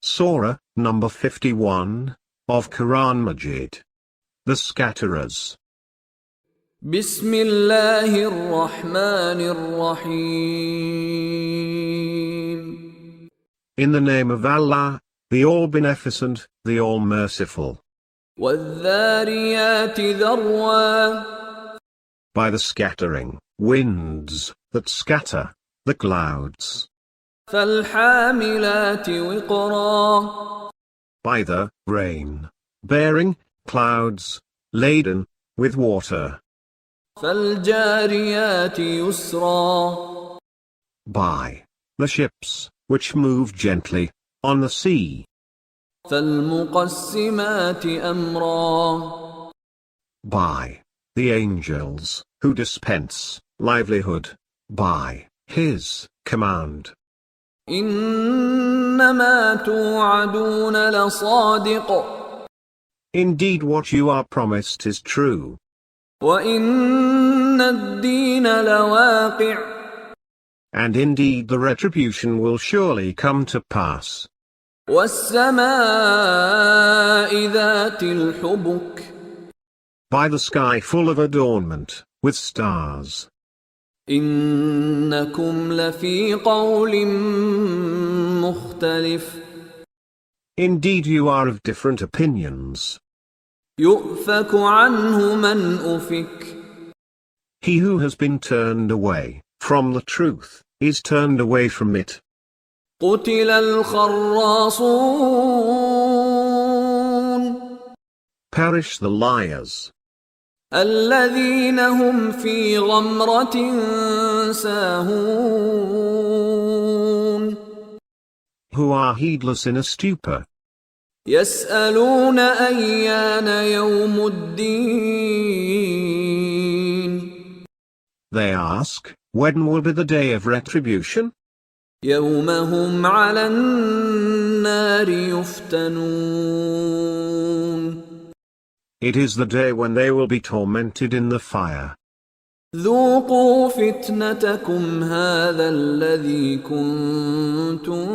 Surah, number 51, of Quran Majeed. The Scatterers. Bismillahir Rahmanir Rahim. In the name of Allah, the All-Beneficent, the All-Merciful. وَالذَّارِيَاتِ ذَرْوًا. By the scattering winds that scatter the clouds. فَالْحَامِلَاتِ وِقْرًا. By the rain-bearing clouds, laden with water. فَالْجَارِيَاتِ يُسْرًا. By the ships which move gently on the sea. فَالْمُقَسِّمَاتِ أَمْرًا. By the angels who dispense livelihood by His command. إِنَّمَا تُوعَدُونَ لَصَادِقٌ. Indeed, what you are promised is true. وَإِنَّ الدِّينَ لَوَاقِعٌ. And indeed the retribution will surely come to pass. وَالسَّمَاءِ ذَاتِ الْحُبُكِ. By the sky full of adornment with stars. إِنَّكُمْ لَفِي قَوْلٍ مُخْتَلِفٍ. Indeed you are of different opinions. يُؤْفَكُ عَنْهُ مَنْ أُفِكَ. He who has been turned away from the truth is turned away from it. قُتِلَ الْخَرَّاصُونَ. Perish the liars. الَّذِينَ هُمْ فِي غَمْرَةٍ سَاهُونَ. Who are heedless in a stupor. يَسْأَلُونَ أَيَّانَ يَوْمُ الدِّينِ. They ask, when will be the day of retribution? يَوْمَ هُمْ عَلَى النَّارِ يُفْتَنُونَ. It is the day when they will be tormented in the fire. ذُوقُوا فِتْنَتَكُمْ هَذَا الَّذِي كُنْتُمْ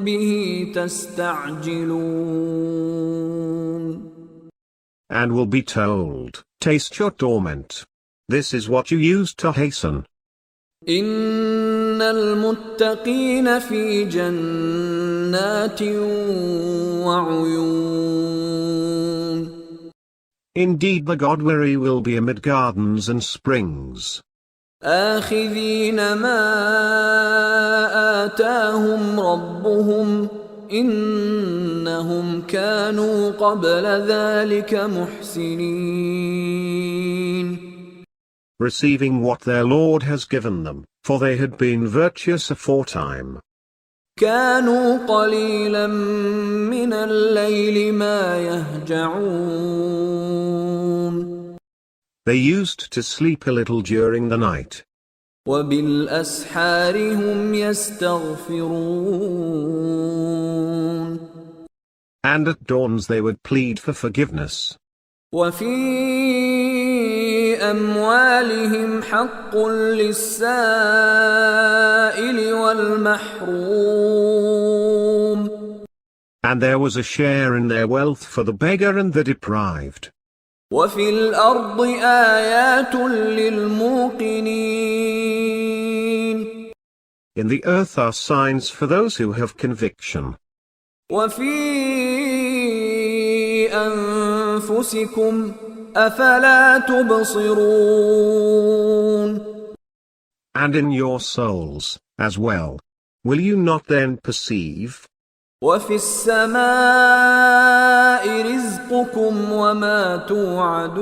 بِهِ تَسْتَعْجِلُونَ. And will be told, taste your torment. This is what you used to hasten. إِنَّ الْمُتَّقِينَ فِي جَنَّاتٍ وَعُيُونٍ. Indeed the God-weary will be amid gardens and springs. آخِذِينَ مَا آتَاهُمْ رَبُّهُمْ إِنَّهُمْ كَانُوا قَبْلَ ذَلِكَ مُحْسِنِينَ. Receiving what their Lord has given them, for they had been virtuous aforetime. كَانُوا قَلِيلًا مِنَ اللَّيْلِ مَا يَهْجَعُونَ. They used to sleep a little during the night. وَبِالْأَسْحَارِ هُمْ يَسْتَغْفِرُونَ. And at dawns they would plead for forgiveness. وَفِي أَمْوَالِهِمْ حَقٌّ لِلسَّائِلِ وَالْمَحْرُومِ. And there was a share in their wealth for the beggar and the deprived. وَفِي الْأَرْضِ آيَاتٌ لِلْمُوقِنِينَ. In the earth are signs for those who have conviction. وَفِي أَنفُسِكُمْ أَفَلَا تُبْصِرُونَ. And in your souls, as well. Will you not then perceive? وَفِي السَّمَاءِ رِزْقُكُمْ وَمَا تُوعَدُونَ.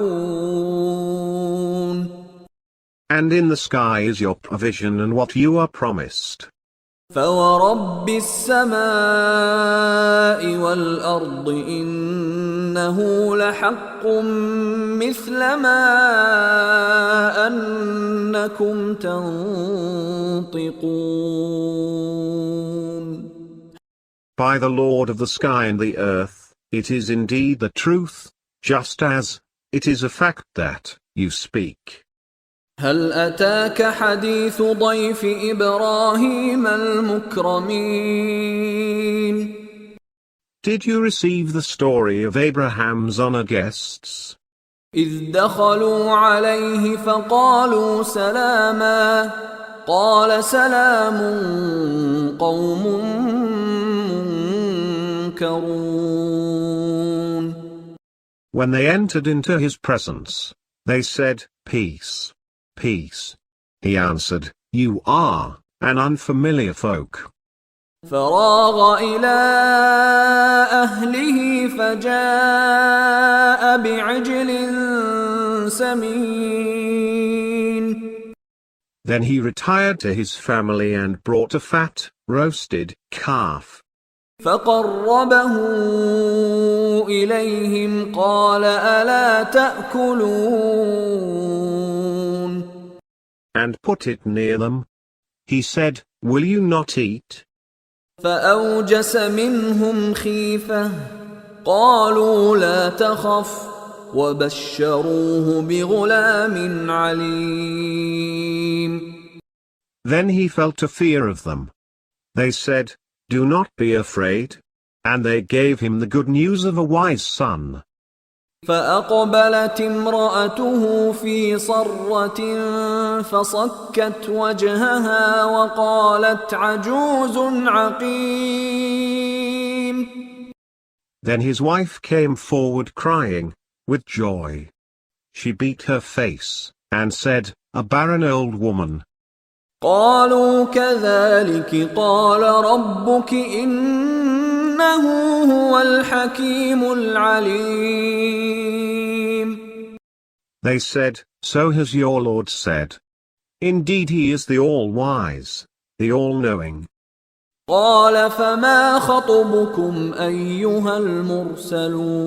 And in the sky is your provision and what you are promised. فَوَرَبِّ السَّمَاءِ وَالْأَرْضِ إِنَّهُ لَحَقٌّ مِثْلَ مَا أَنَّكُمْ تَنطِقُونَ. By the Lord of the sky and the earth, it is indeed the truth, just as it is a fact that you speak. هل أتاك حديث ضيف إبراهيم المكرمين Did you receive the story of Abraham's honor guests? إذ دخلوا عليه فقالوا سلاما قال سلام قوم منكرون. When they entered into his presence, they said, Peace, peace. He answered, You are an unfamiliar folk. فراغ إلى أهله فجاء بعجل سمين. Then he retired to his family and brought a fat, roasted calf. فقربه إليهم قال ألا تأكلون. And put it near them. He said, Will you not eat? فأوجس منهم خيفة قالوا لا تخف وبشروه بغلام عليم. Then he felt a fear of them. They said, Do not be afraid. And they gave him the good news of a wise son. فأقبلت امرأته في صرة فصكت وجهها وقالت عجوز عقيم. Then his wife came forward crying, with joy. She beat her face, and said, A barren old woman. قالوا كذلك قال ربك إنه هو الحكيم العليم. They said, So has your Lord said. Indeed he is the all-wise, the all-knowing. قال فما خطبكم أيها المرسلون.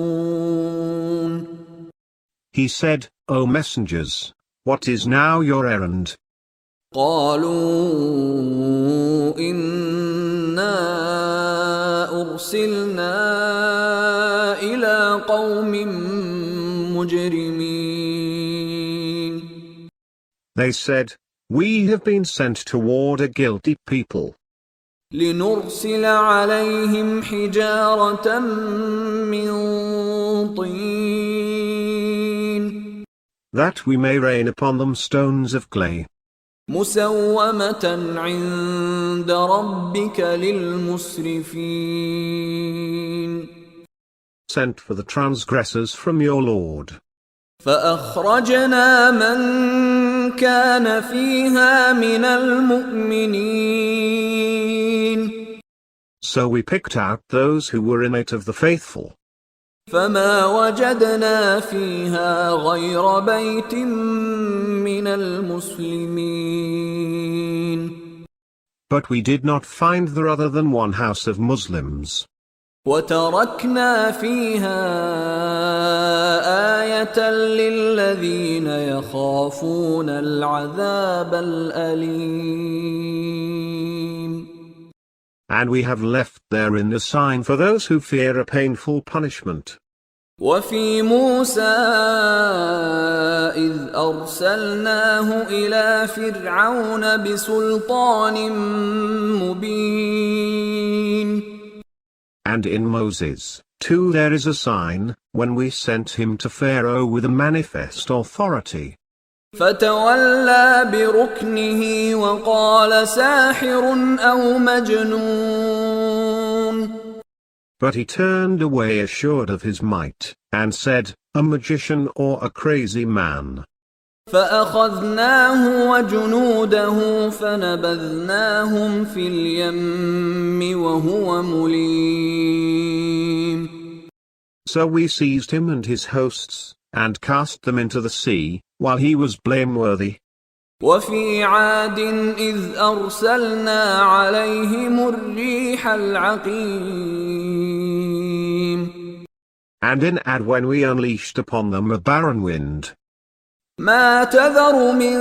He said, O messengers, what is now your errand? قالوا إنا أرسلنا إلى قوم مجرمين. They said, We have been sent toward a guilty people. لنرسل عليهم حجارة من طين. That we may rain upon them stones of clay. مسومة عند ربك للمسرفين. Sent for the transgressors from your Lord. فأخرجنا من كان فيها من المؤمنين. So we picked out those who were in it of the faithful. فما وجدنا فيها غير بيت من المسلمين. But we did not find there other than one house of Muslims. وتركنا فيها آية للذين يخافون العذاب الأليم. And we have left therein a sign for those who fear a painful punishment. وفي موسى إذ أرسلناه إلى فرعون بسلطان مبين. And in Moses, too, there is a sign, when we sent him to Pharaoh with a manifest authority. فتولى بركنه وقال ساحر أو مجنون. But he turned away assured of his might, and said, A magician or a crazy man. فأخذناه وجنوده فنبذناهم في اليم وهو مليم. So we seized him and his hosts, and cast them into the sea, while he was blameworthy. وفي عاد إذ أرسلنا عليهم الريح العقيم. And in Ad when we unleashed upon them a barren wind. ما تذر من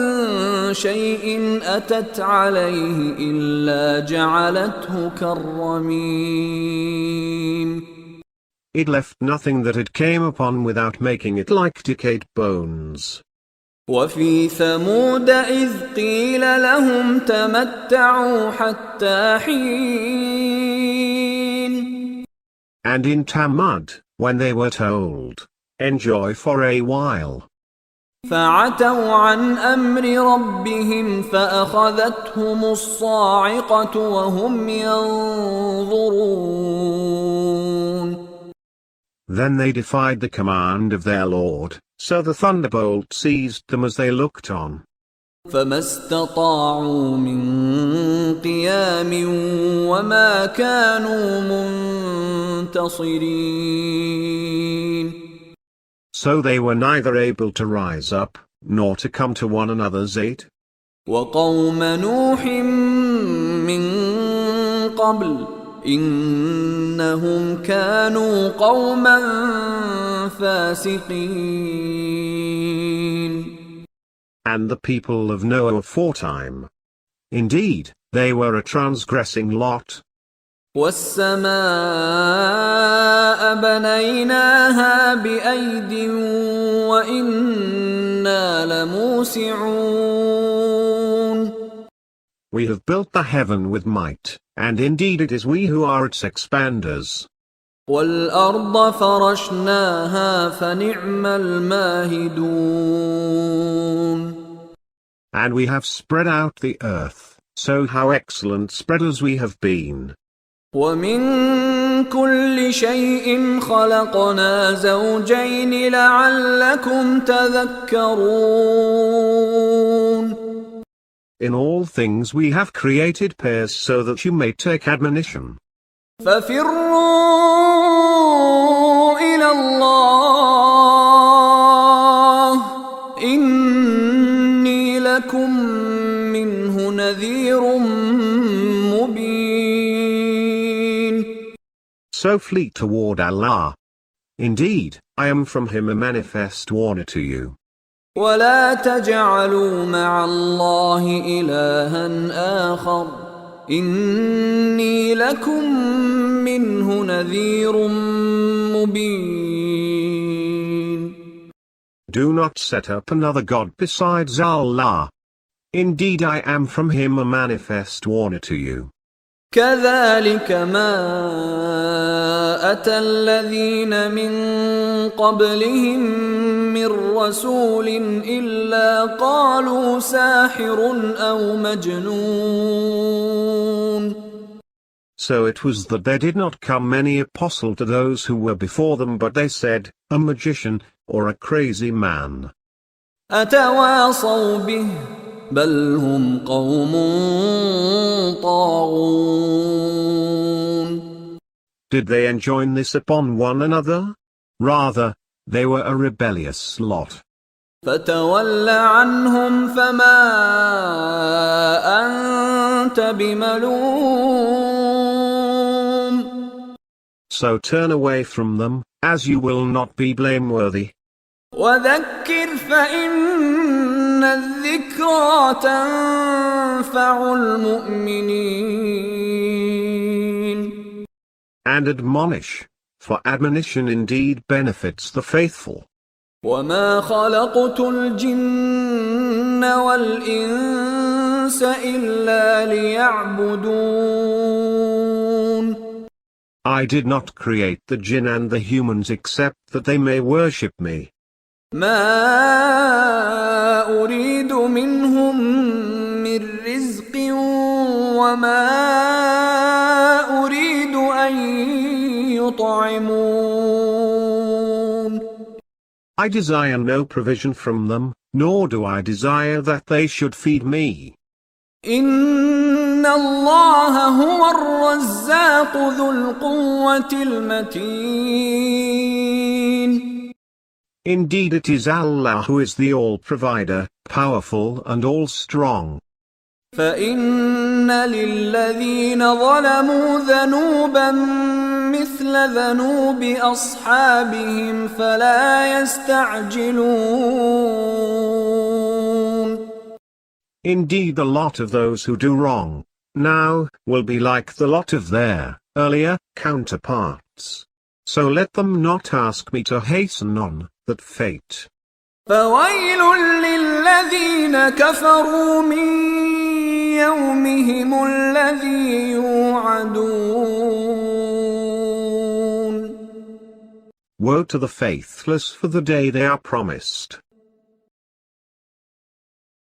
شيء أتت عليه إلا جعلته كالرميم. It left nothing that it came upon without making it like decayed bones. وفي ثمود إذ قيل لهم تمتعوا حتى حين. And in Tammud, when they were told, enjoy for a while, فعتوا عن أمر ربهم فأخذتهم الصاعقة وهم ينظرون. then they defied the command of their Lord, so the thunderbolt seized them as they looked on. فما استطاعوا من قيام وما كانوا منتصرين. So they were neither able to rise up, nor to come to one another's aid. وقوم نوح من قبل إنهم كانوا قوما فاسقين. And the people of Noah aforetime. Indeed, they were a transgressing lot. والسماء بنيناها بأيد وإنا لموسعون. We have built the heaven with might, and indeed it is we who are its expanders. والأرض فرشناها فنعم الماهدون. And we have spread out the earth, so how excellent spreaders we have been. ومن كل شيء خلقنا زوجين لعلكم تذكرون. In all things we have created pairs so that you may take admonition. ففروا إلى الله إني لكم منه نذير مبين. So flee toward Allah. Indeed, I am from him a manifest warner to you. ولا تجعلوا مع الله إلها آخر إني لكم منه نذير مبين. Do not set up another God besides Allah. Indeed I am from him a manifest warner to you. كذلك ما أتى الذين من قبلهم من رسول إلا قالوا ساحر أو مجنون. So it was that there did not come any apostle to those who were before them, but they said, a magician, or a crazy man. أتواصوا به بل هم قوم طاغون. Did they enjoin this upon one another? Rather, they were a rebellious lot. فتول عنهم فما أنت بملوم. So turn away from them, as you will not be blameworthy. وذكر فإن الذكرى تنفع المؤمنين. And admonish, for admonition indeed benefits the faithful. وما خلقت الجن والإنس إلا ليعبدون. I did not create the jinn and the humans except that they may worship me. ما أريد منهم من رزق وما أريد أن يطعمون. I desire no provision from them, nor do I desire that they should feed me. إن الله هو الرزاق ذو القوة المتين. Indeed it is Allah who is the all-provider, powerful and all-strong. فإن للذين ظلموا ذنوبا مثل ذنوب أصحابهم فلا يستعجلون. Indeed the lot of those who do wrong, now, will be like the lot of their earlier counterparts. So let them not ask me to hasten on that fate. فويل للذين كفروا من يومهم الذي يوعدون. Woe to the faithless for the day they are promised.